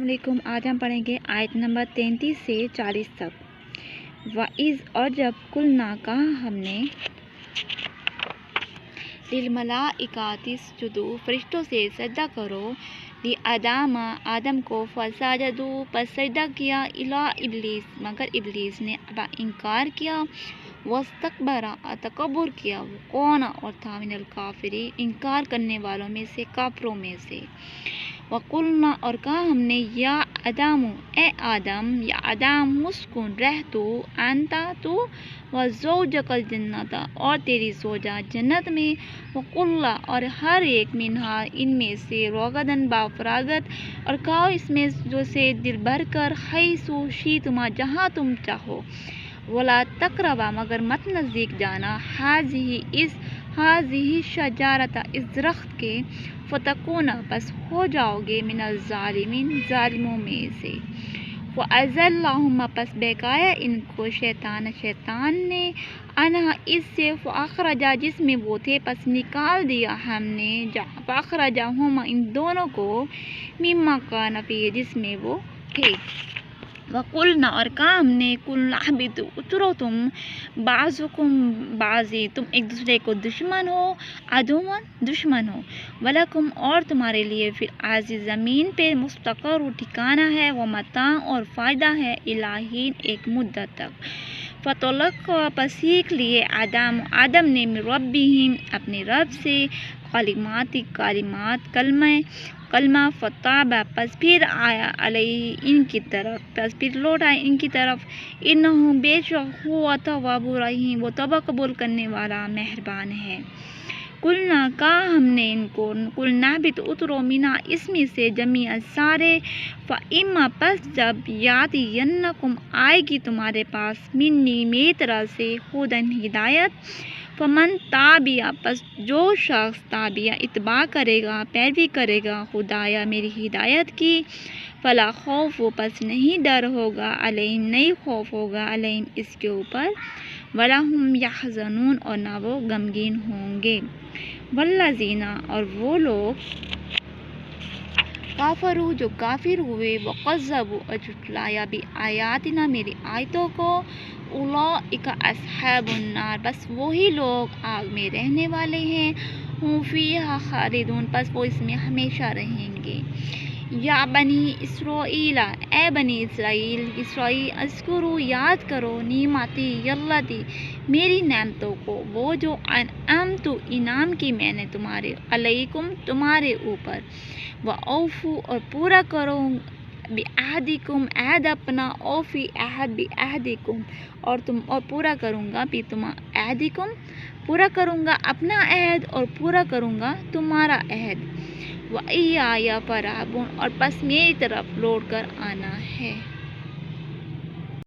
अस्सलामुअलैकुम। आज हम पढ़ेंगे आयत नंबर 33 से 40 तक। वाइज़ और जब कुलना कहा हमने लिलमलाइकाति सुजूदू फरिश्तों से सजदा करो, ली आदामा आदम को फसाजदू पर सजदा किया, इला इब्लीस मगर इब्लीस ने अबा इनकार किया, वस्तकबरा तकब्बुर किया, वो कौन और था मिनल काफिरी इनकार करने वालों में से, काफरों में से। वकुलना और कहा हमने या आदम ए आदम, या आदम मुस्कुन रह तो अंता तो व ज़ौजकल जन्नत और तेरी ज़ौजा जन्नत में, वकुल्ला और हर एक मिनहा इनमें से रोगदन बाफरागत और खाओ इसमें जो से दिल भर कर, खैसु शीतुमा जहाँ तुम चाहो, वला तकरबा मगर मत नज़दीक जाना, हाज़िही शजारता इस दरख्त के, फ़तकूना बस हो जाओगे मिनल ज़ालिमीन ज़ालिमों में से। फ़अज़ल्लाहुमा बस बहकाया इनको शैतान ने, अनहा इससे, फ़अख़रजा जिसमें वो थे बस निकाल दिया हमने, फ़अख़रजाहुमा इन दोनों को, मिम्मा काना फ़ीह जिसमें वो थे। वकुलना और कहा हमने कुलना हबितु उतरो तुम, बाज़ुकुम बाज़ी तुम एक दूसरे को दुश्मन हो, अदुवन दुश्मन हो, वलकुम और तुम्हारे लिए फिर आज़ी ज़मीन पे मुस्तक़र ठिकाना है, व मता और फ़ायदा है, इलाहीन एक मुद्दत तक। फ़तलक पर सीख लिए आदम ने मिन रब्बिहिम अपने रब से, कालिमात कलमा फ़ताबा पस फिर आया अलैहि इनकी तरफ, पस फिर लौट आए इनकी तरफ, इन्नहु बेशक हुवा तव्वाबुर रहीम वो तौबा कबूल करने वाला मेहरबान है। कुलना कहा हमने इनको, कुलना भी तो उतरो मिना इसमें से जमीअन सारे, फ़इम्मा पस जब यातियन्नकुम आएगी तुम्हारे पास, मिन्नी मेरी तरह से हुदन हिदायत, फमन ताबिया पस जो शख्स ताबिया इत्बा करेगा पैरवी करेगा, खुदाया मेरी हिदायत की, फला खौफ पस नहीं डर होगा, अलैहिम नहीं खौफ होगा, अलैहिम इसके ऊपर, वला हुम यहज़नून और ना वो गमगीन होंगे। वल्लज़ीना और वो लोग, काफरू जो काफिर हुए, वक़ज़्ज़बू और झुटलाया भी आयातिना मेरी आयतों को, उलाइका अस्हाबुन नार बस वही लोग आग में रहने वाले हैं, हुम फ़ीहा खालिदून बस वो इसमें हमेशा रहेंगे। या बनी इसराईला ए बनी इसराइल अज़कुरू याद करो, नीमती यल्लती मेरी नेमतों को, वो जो अनअमतु इनाम की मैंने तुम्हारे, अलैकुम तुम्हारे ऊपर, व औफू और पूरा करो, बिअहदिकुम अहद अपना, औफी अहद बिअहदिकुम और पूरा करूँगा भी तुम अहदिकुम पूरा करूँगा अपना अहद और पूरा करूँगा तुम्हारा अहद, व इय्या फरहबून और बस मेरी तरफ लौट कर आना है।